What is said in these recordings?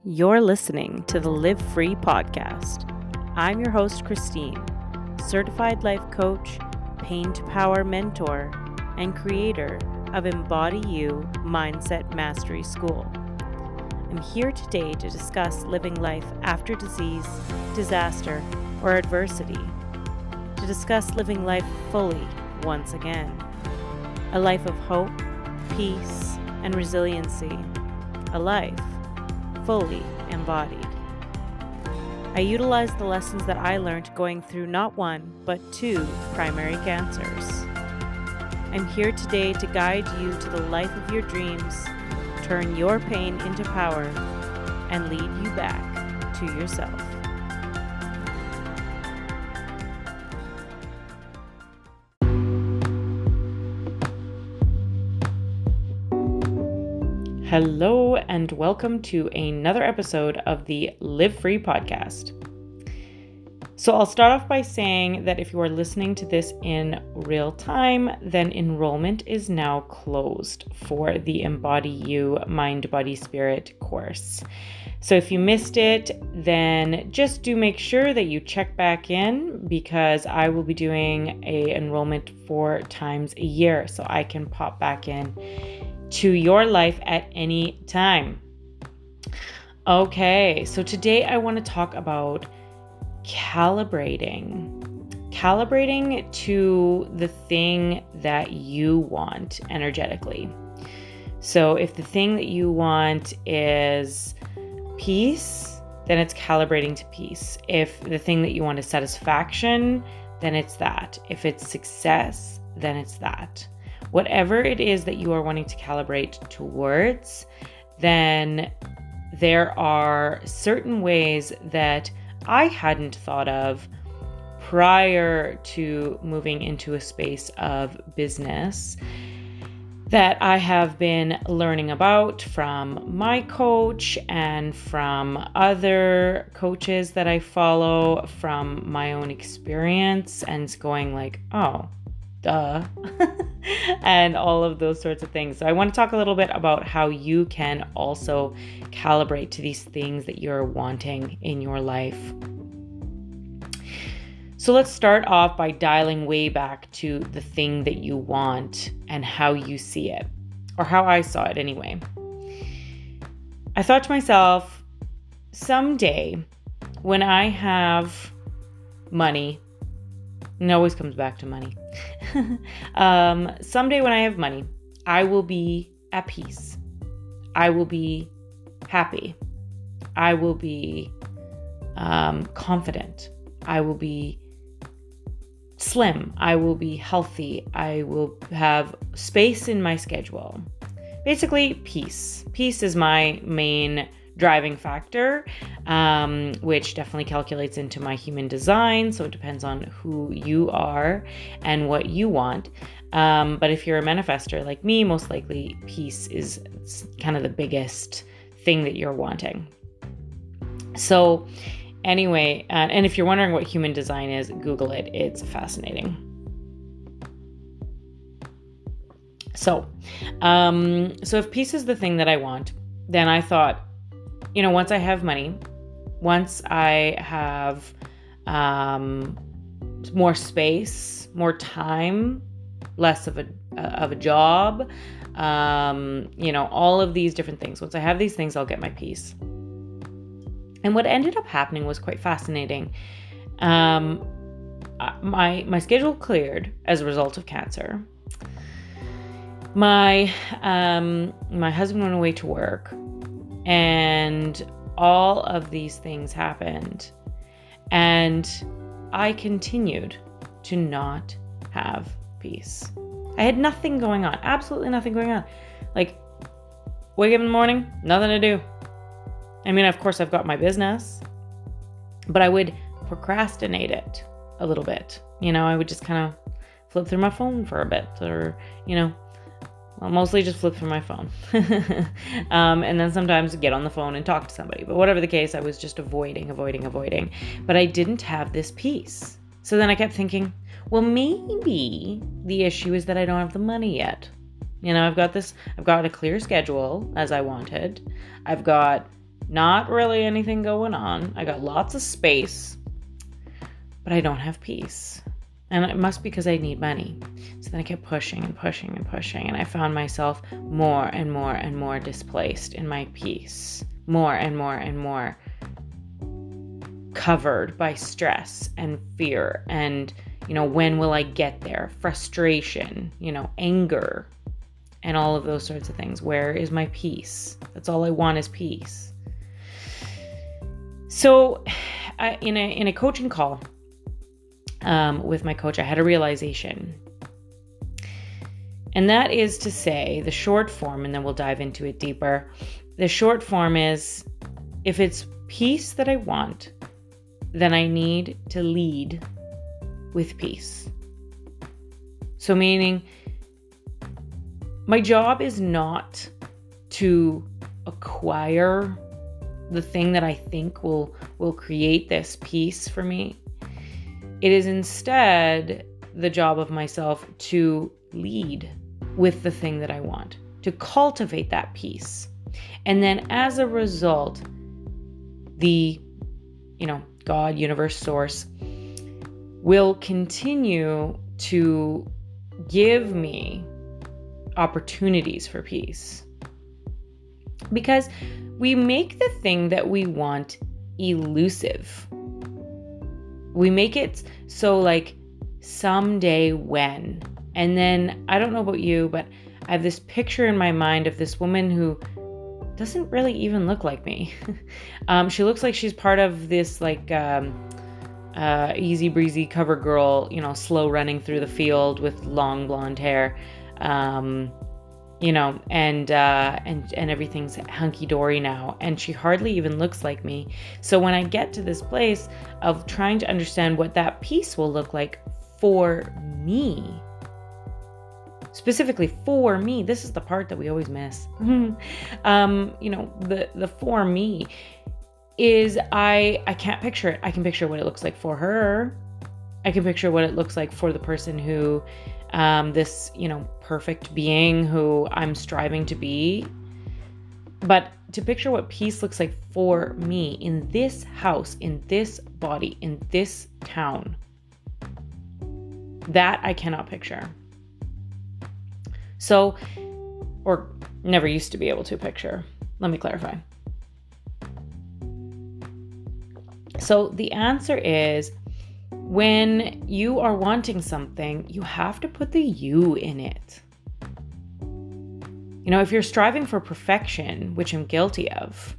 You're listening to the Live Free podcast. I'm your host, Christine, certified life coach, pain to power mentor, and creator of Embody You Mindset Mastery School. I'm here today to discuss living life after disease, disaster, or adversity, to discuss living life fully once again, a life of hope, peace, and resiliency, a life fully embodied. I utilize the lessons that I learned going through not one, but two primary cancers. I'm here today to guide you to the life of your dreams, turn your pain into power, and lead you back to yourself. Hello, and welcome to another episode of the Live Free podcast. So I'll start off by saying that if you are listening to this in real time, then enrollment is now closed for the Embody You Mind, Body, Spirit course. So if you missed it, then just do make sure that you check back in, because I will be doing a enrollment 4 times a year, so I can pop back in to your life at any time. Okay, so today I want to talk about calibrating to the thing that you want energetically. So if the thing that you want is peace, then it's calibrating to peace. If the thing that you want is satisfaction, then it's that. If it's success, then it's that. Whatever it is that you are wanting to calibrate towards, then there are certain ways that I hadn't thought of prior to moving into a space of business that I have been learning about from my coach and from other coaches that I follow, from my own experience, and going like, oh, duh, and all of those sorts of things. So I want to talk a little bit about how you can also calibrate to these things that you're wanting in your life. So let's start off by dialing way back to the thing that you want and how you see it, or how I saw it anyway. I thought to myself, someday when I have money, and it always comes back to money. Someday when I have money, I will be at peace. I will be happy. I will be confident. I will be slim. I will be healthy. I will have space in my schedule. Basically, peace. Peace is my main driving factor, which definitely calculates into my human design. So it depends on who you are and what you want. But if you're a manifestor like me, most likely peace is kind of the biggest thing that you're wanting. So anyway, and if you're wondering what human design is, Google it. It's fascinating. So if peace is the thing that I want, then I thought, once I have money, once I have more space, more time, less of a job, all of these different things. Once I have these things, I'll get my peace. And what ended up happening was quite fascinating. My schedule cleared as a result of cancer. My husband went away to work. And all of these things happened. And I continued to not have peace. I had nothing going on. Absolutely nothing going on. Like, wake up in the morning, nothing to do. I mean, of course, I've got my business. But I would procrastinate it a little bit. I would just kind of flip through my phone for a bit. Or, I'll mostly just flip through my phone. And then sometimes get on the phone and talk to somebody. But whatever the case, I was just avoiding. But I didn't have this peace. So then I kept thinking, well, maybe the issue is that I don't have the money yet. I've got a clear schedule as I wanted. I've got not really anything going on. I got lots of space, but I don't have peace. And it must be because I need money. So then I kept pushing and pushing and pushing. And I found myself more and more and more displaced in my peace. More and more and more covered by stress and fear. And, when will I get there? Frustration, anger, and all of those sorts of things. Where is my peace? That's all I want is peace. So in a coaching call, with my coach, I had a realization. And that is to say, the short form, and then we'll dive into it deeper. The short form is, if it's peace that I want, then I need to lead with peace. So meaning, my job is not to acquire the thing that I think will create this peace for me. It is instead the job of myself to lead with the thing that I want, to cultivate that peace. And then as a result, the, God, universe, source will continue to give me opportunities for peace. Because we make the thing that we want elusive. We make it so like someday when. And then I don't know about you, but I have this picture in my mind of this woman who doesn't really even look like me. She looks like she's part of this like easy breezy cover girl, slow running through the field with long blonde hair. And everything's hunky-dory now, and she hardly even looks like me. So when I get to this place of trying to understand what that peace will look like for me, specifically for me, this is the part that we always miss. The for me is I can't picture it. I can picture what it looks like for her. I can picture what it looks like for the person who this, perfect being who I'm striving to be. But to picture what peace looks like for me in this house, in this body, in this town, that I cannot picture. So, or never used to be able to picture. Let me clarify. So the answer is, when you are wanting something, you have to put the you in it. If you're striving for perfection, which I'm guilty of,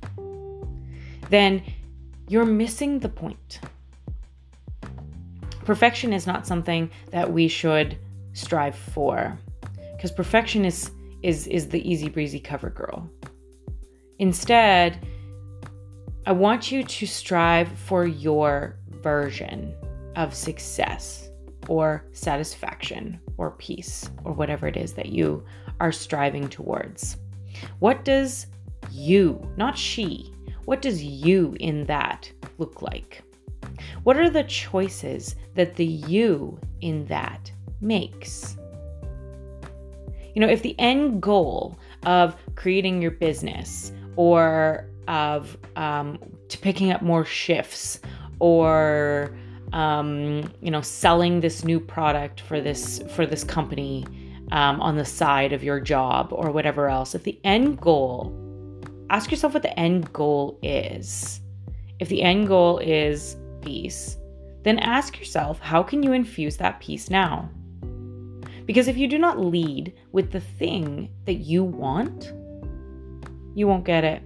then you're missing the point. Perfection is not something that we should strive for, because perfection is the easy breezy cover girl. Instead, I want you to strive for your version of success or satisfaction or peace or whatever it is that you are striving towards. What does you, not she, what does you in that look like? What are the choices that the you in that makes? If the end goal of creating your business or of to picking up more shifts or selling this new product for this company on the side of your job or whatever else, if the end goal, ask yourself what the end goal is. If the end goal is peace, then ask yourself, how can you infuse that peace now? Because if you do not lead with the thing that you want, you won't get it.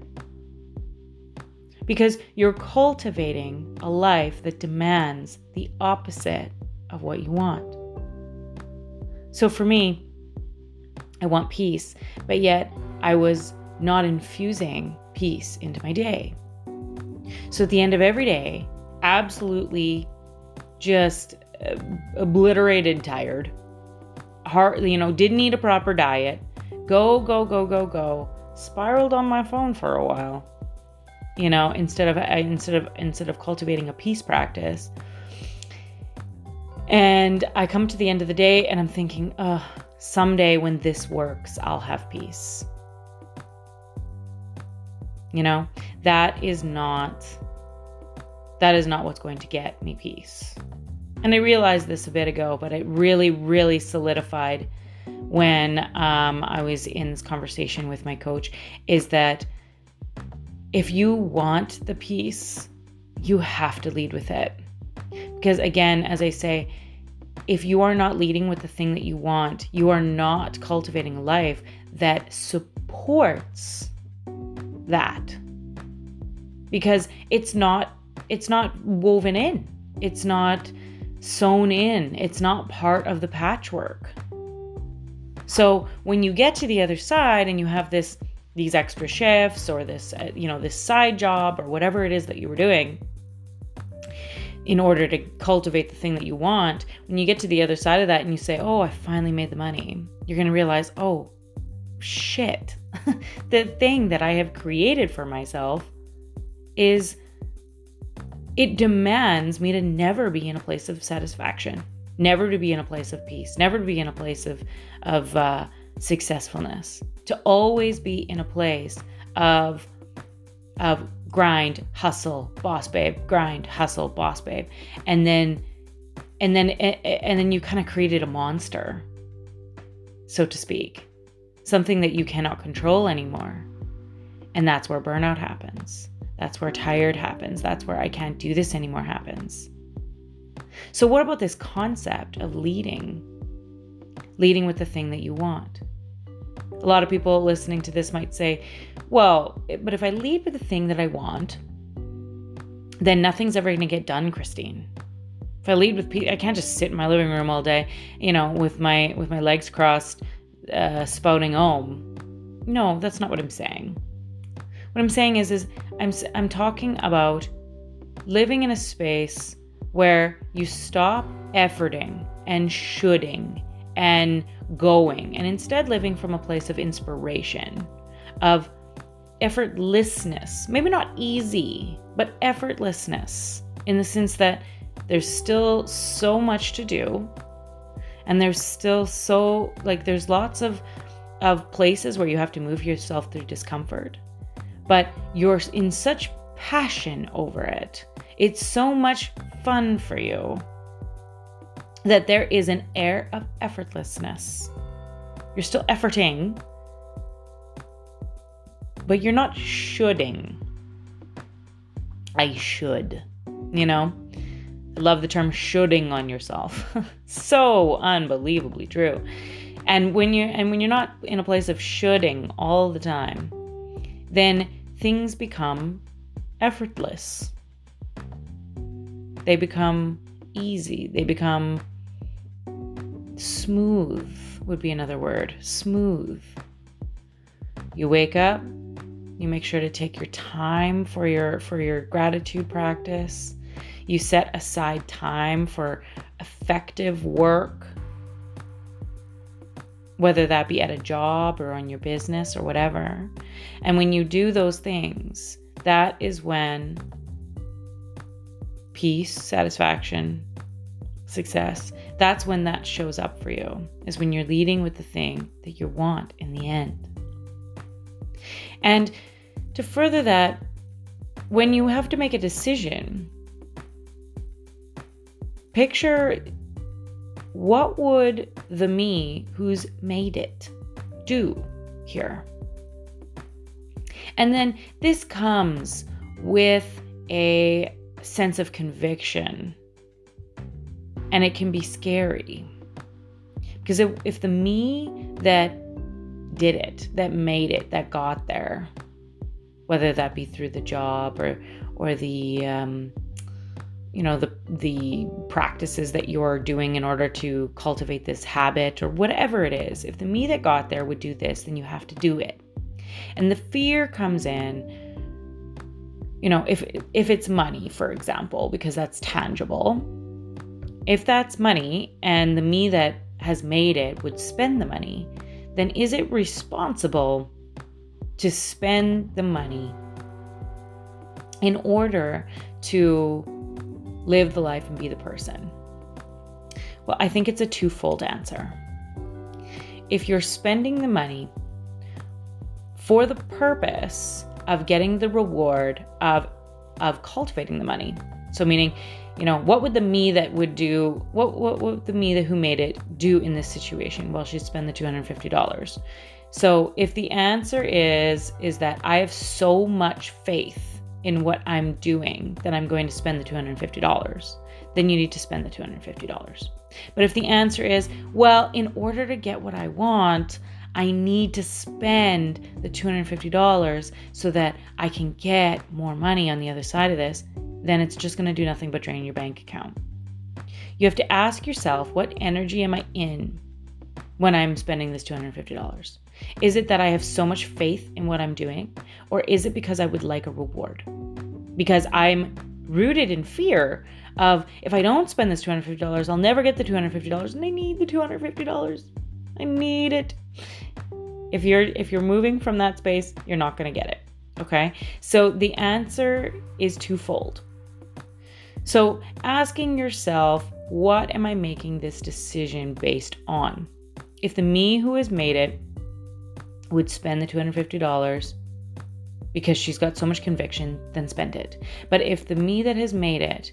Because you're cultivating a life that demands the opposite of what you want. So for me, I want peace, but yet I was not infusing peace into my day. So at the end of every day, absolutely just obliterated, tired, didn't eat a proper diet, go, spiraled on my phone for a while. Instead of cultivating a peace practice. And I come to the end of the day and I'm thinking, someday when this works, I'll have peace. That is not what's going to get me peace. And I realized this a bit ago, but it really, really solidified when I was in this conversation with my coach, is that if you want the peace, you have to lead with it. Because again, as I say, if you are not leading with the thing that you want, you are not cultivating a life that supports that. Because it's not woven in. It's not sewn in. It's not part of the patchwork. So when you get to the other side and you have these extra shifts or this side job or whatever it is that you were doing in order to cultivate the thing that you want, when you get to the other side of that and you say, oh, I finally made the money, you're going to realize, oh, shit, the thing that I have created for myself it demands me to never be in a place of satisfaction, never to be in a place of peace, never to be in a place of successfulness, to always be in a place of grind, hustle, boss babe, grind, hustle, boss babe. And then you kind of created a monster, so to speak, something that you cannot control anymore. And that's where burnout happens. That's where tired happens. That's where I can't do this anymore happens. So what about this concept of leading with the thing that you want? A lot of people listening to this might say, well, but if I lead with the thing that I want, then nothing's ever going to get done, Christine. If I lead with peace, I can't just sit in my living room all day, with my legs crossed, spouting Om. No, that's not what I'm saying. What I'm saying is I'm talking about living in a space where you stop efforting and shoulding and going, and instead living from a place of inspiration, of effortlessness. Maybe not easy, but effortlessness, in the sense that there's still so much to do, and there's still there's lots of places where you have to move yourself through discomfort, but you're in such passion over it. It's so much fun for you that there is an air of effortlessness. You're still efforting, but you're not shoulding. I should, I love the term shoulding on yourself. So unbelievably true. And when you're not in a place of shoulding all the time, then things become effortless. They become easy. They become smooth, would be another word. Smooth. You wake up, you make sure to take your time for your gratitude practice. You set aside time for effective work, whether that be at a job or on your business or whatever. And when you do those things, that is when peace, satisfaction, success, that's when that shows up for you, is when you're leading with the thing that you want in the end. And to further that, when you have to make a decision, picture, what would the me who's made it do here? And then this comes with a sense of conviction, and it can be scary, because if the me that did it, that made it, that got there, whether that be through the job or the the practices that you're doing in order to cultivate this habit or whatever it is, if the me that got there would do this, then you have to do it. And the fear comes in, if it's money, for example, because that's tangible. If that's money and the me that has made it would spend the money, then is it responsible to spend the money in order to live the life and be the person? Well, I think it's a twofold answer. If you're spending the money for the purpose of getting the reward of cultivating the money. So meaning, what would the me that would do, what would the me that who made it do in this situation? Well, she'd spend the $250. So if the answer is that I have so much faith in what I'm doing that I'm going to spend the $250, then you need to spend the $250. But if the answer is, well, in order to get what I want, I need to spend the $250 so that I can get more money on the other side of this, then it's just going to do nothing but drain your bank account. You have to ask yourself, what energy am I in when I'm spending this $250? Is it that I have so much faith in what I'm doing? Or is it because I would like a reward? Because I'm rooted in fear of, if I don't spend this $250, I'll never get the $250, and I need the $250. I need it. If you're moving from that space, you're not going to get it. Okay? So the answer is twofold. So asking yourself, what am I making this decision based on? If the me who has made it would spend the $250 because she's got so much conviction, then spend it. But if the me that has made it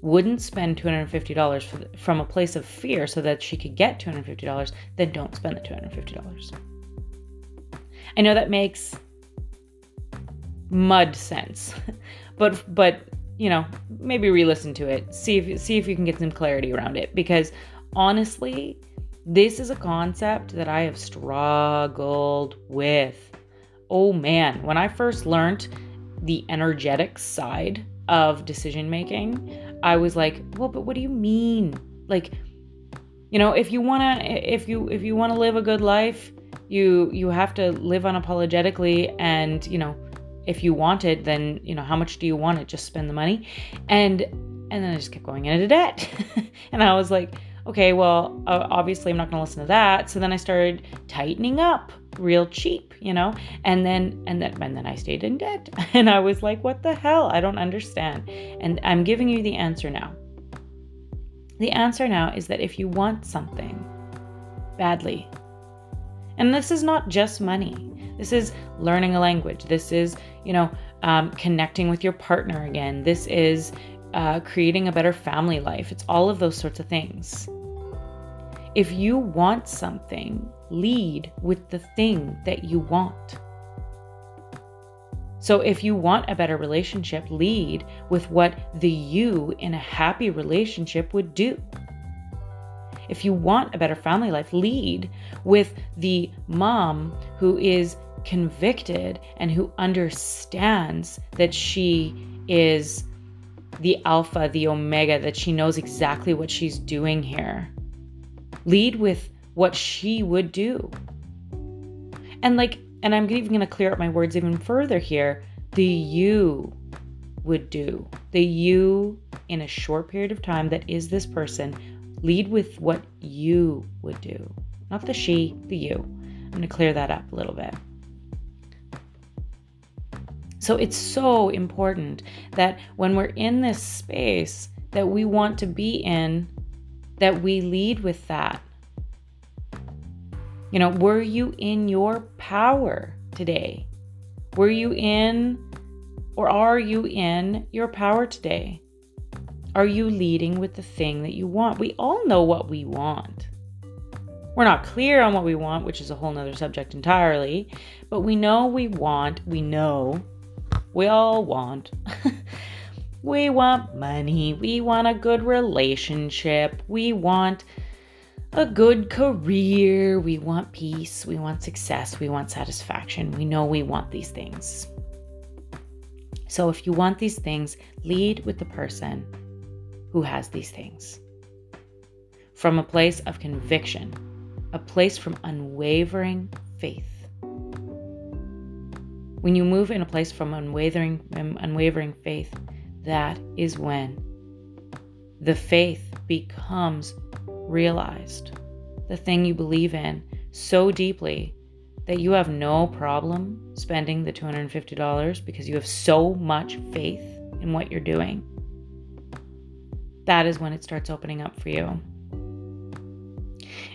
wouldn't spend $250 from a place of fear so that she could get $250, then don't spend the $250. I know that makes mud sense, but maybe re-listen to it. See if you can get some clarity around it, because honestly, this is a concept that I have struggled with. Oh man, when I first learned the energetic side of decision making, I was like, well, but what do you mean? Like, if you wanna live a good life, you have to live unapologetically, and if you want it, then how much do you want it? Just spend the money. And then I just kept going into debt. And I was like, okay, well, obviously I'm not going to listen to that. So then I started tightening up real cheap, and then I stayed in debt. And I was like, what the hell? I don't understand. And I'm giving you the answer now. The answer now is that if you want something badly, and this is not just money, this is learning a language, this is, connecting with your partner again, this is creating a better family life. It's all of those sorts of things. If you want something, lead with the thing that you want. So if you want a better relationship, lead with what the you in a happy relationship would do. If you want a better family life, lead with the mom who is convicted and who understands that she is the alpha, the omega, that she knows exactly what she's doing here. Lead with what she would do. And I'm even going to clear up my words even further here. The you would do. The you in a short period of time that is this person. Lead with what you would do. Not the she, the you. I'm going to clear that up a little bit. So it's so important that when we're in this space that we want to be in, that we lead with that. Were you in your power today? Were you in, or are you in your power today? Are you leading with the thing that you want? We all know what we want. We're not clear on what we want, which is a whole nother subject entirely, but we know we all want. We want money. We want a good relationship. We want a good career. We want peace. We want success. We want satisfaction. We know we want these things. So if you want these things, lead with the person who has these things. From a place of conviction, a place from unwavering faith. When you move in a place from unwavering faith, that is when the faith becomes realized. The thing you believe in so deeply that you have no problem spending the $250 because you have so much faith in what you're doing. That is when it starts opening up for you.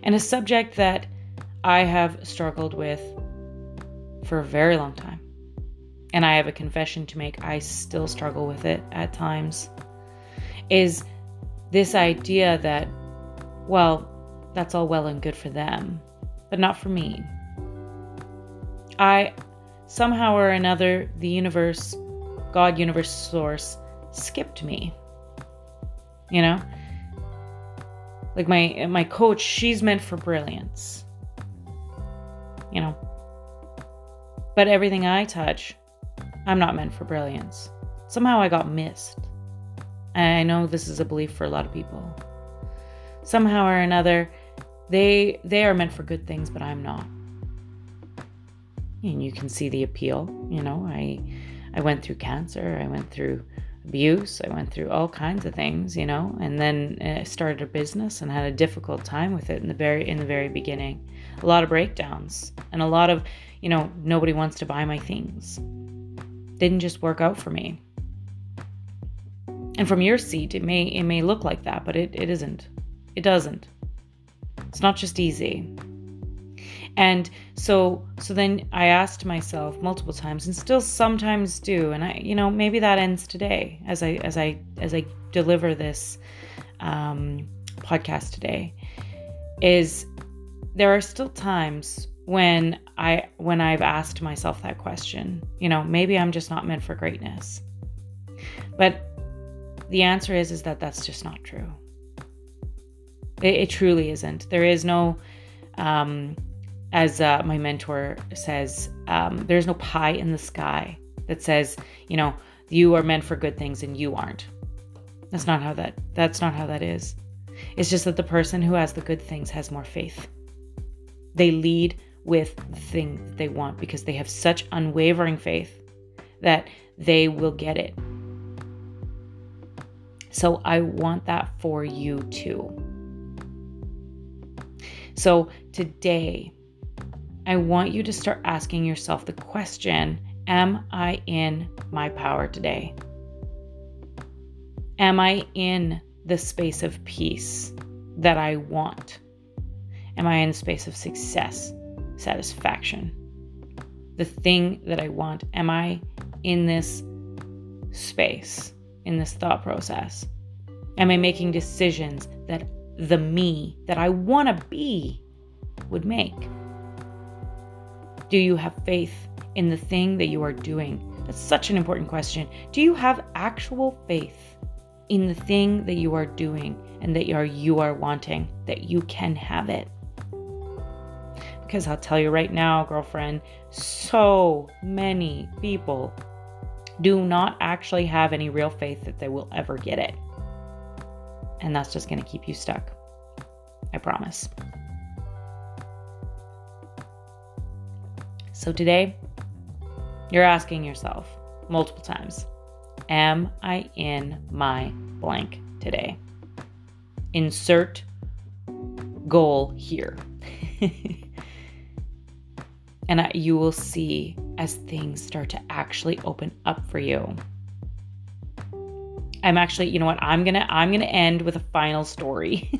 And a subject that I have struggled with for a very long time. and I have a confession to make, I still struggle with it at times, is this idea that, well, that's all well and good for them, but not for me. Somehow or another, the universe, God, universe, source, skipped me. Like my coach, she's meant for brilliance. But everything I touch, I'm not meant for brilliance. Somehow I got missed. I know this is a belief for a lot of people. Somehow or another, they are meant for good things, but I'm not. And you can see the appeal. I went through cancer. I went through abuse. I went through all kinds of things, and then I started a business and had a difficult time with it in the very beginning. A lot of breakdowns and a lot of, nobody wants to buy my things. Didn't just work out for me. And from your seat, it may look like that, but it isn't. It doesn't. It's not just easy. And so then I asked myself multiple times, and still sometimes do, and I, maybe that ends today as I deliver this podcast today, is there are still times when I've asked myself that question, maybe I'm just not meant for greatness. But the answer is that that's just not true. It truly isn't. There is no, as my mentor says, there's no pie in the sky that says, you are meant for good things and you aren't. That's not how that is. It's just that the person who has the good things has more faith. They lead with the thing that they want because they have such unwavering faith that they will get it. So I want that for you too. So today, I want you to start asking yourself the question, am I in my power today? Am I in the space of peace that I want? Am I in the space of success, satisfaction? The thing that I want, am I in this space, in this thought process? Am I making decisions that the me that I want to be would make? Do you have faith in the thing that you are doing? That's such an important question. Do you have actual faith in the thing that you are doing and that you are wanting, that you can have it? Because I'll tell you right now, girlfriend, so many people do not actually have any real faith that they will ever get it. And that's just going to keep you stuck. I promise. So today, you're asking yourself multiple times, am I in my blank today? Insert goal here. And you will see as things start to actually open up for you. I'm actually, you know what? I'm gonna end with a final story.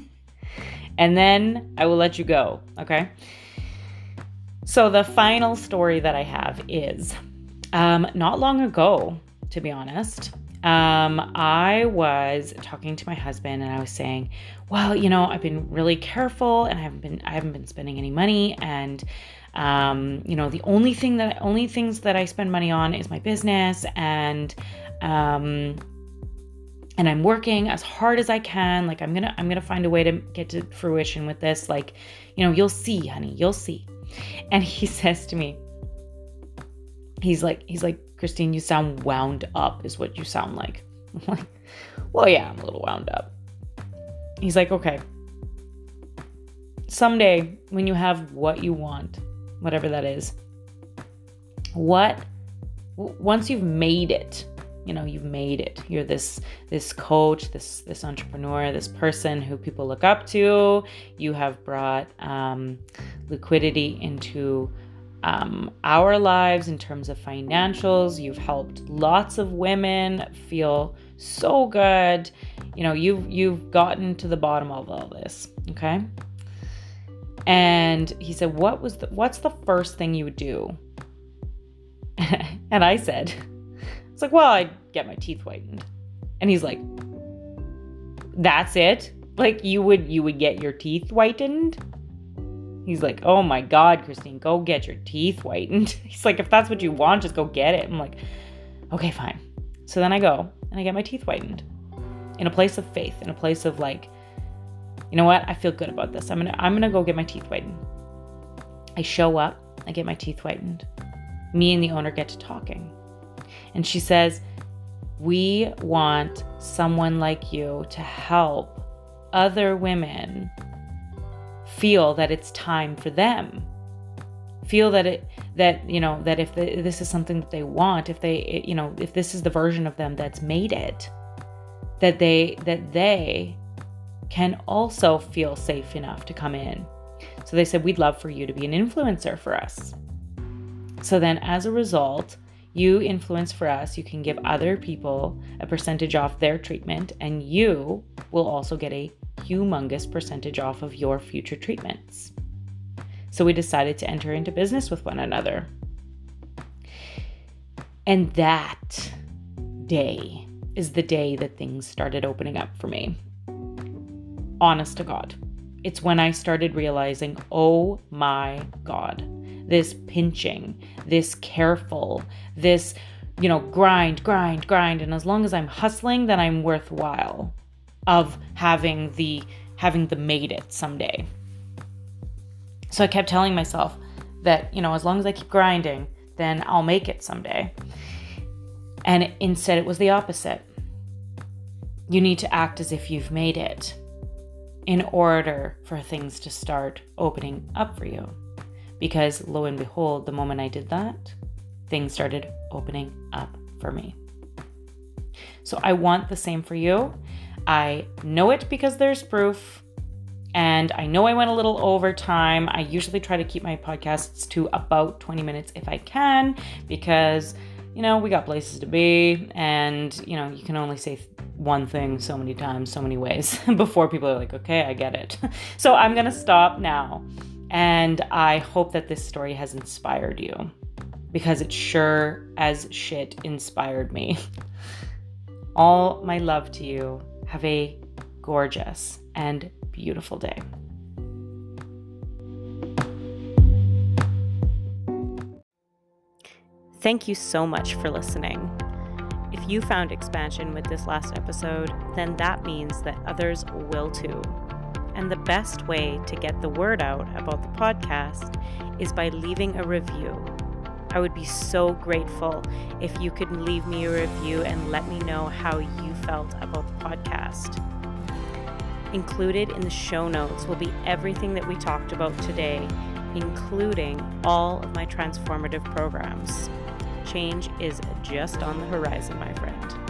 And then I will let you go, okay? So the final story that I have is, not long ago, to be honest, I was talking to my husband and I was saying, well, I've been really careful and I haven't been spending any money, and the only things that I spend money on is my business, and I'm working as hard as I can. Like I'm gonna find a way to get to fruition with this. Like, you'll see, honey, you'll see. And he says to me, he's like, Christine, you sound wound up is what you sound like. I'm like, well, yeah, I'm a little wound up. He's like, okay, someday when you have what you want, whatever that is, once you've made it, you've made it. You're this coach, this entrepreneur, this person who people look up to. You have brought liquidity into our lives in terms of financials. You've helped lots of women feel so good. You've gotten to the bottom of all this, okay? And he said, what's the first thing you would do? And I said, it's like, well, I get my teeth whitened. And he's like, that's it? Like you would get your teeth whitened? He's like, oh my God, Christine, go get your teeth whitened. He's like, if that's what you want, just go get it. I'm like, okay, fine. So then I go and I get my teeth whitened in a place of faith, in a place of like, you know what? I feel good about this. I'm gonna go get my teeth whitened. I show up, I get my teeth whitened. Me and the owner get to talking. And she says, we want someone like you to help other women feel that it's time for them. Feel that if this is something that they want, if this is the version of them that's made it, that they can also feel safe enough to come in. So they said, we'd love for you to be an influencer for us. So then as a result, you influence for us, you can give other people a percentage off their treatment, and you will also get a humongous percentage off of your future treatments. So we decided to enter into business with one another. And that day is the day that things started opening up for me. Honest to God. It's when I started realizing, oh my God, this pinching, this careful, this, grind. And as long as I'm hustling, then I'm worthwhile of having the made it someday. So I kept telling myself that, as long as I keep grinding, then I'll make it someday. And instead it was the opposite. You need to act as if you've made it in order for things to start opening up for you. Because lo and behold, the moment I did that, things started opening up for me. So I want the same for you. I know it because there's proof. And I know I went a little over time. I usually try to keep my podcasts to about 20 minutes if I can, because, we got places to be, and, you can only say one thing so many times, so many ways before people are like, okay, I get it. So I'm going to stop now. And I hope that this story has inspired you, because it sure as shit inspired me. All my love to you. Have a gorgeous and beautiful day. Thank you so much for listening. If you found expansion with this last episode, then that means that others will too. And the best way to get the word out about the podcast is by leaving a review. I would be so grateful if you could leave me a review and let me know how you felt about the podcast. Included in the show notes will be everything that we talked about today, including all of my transformative programs. Change is just on the horizon, my friend.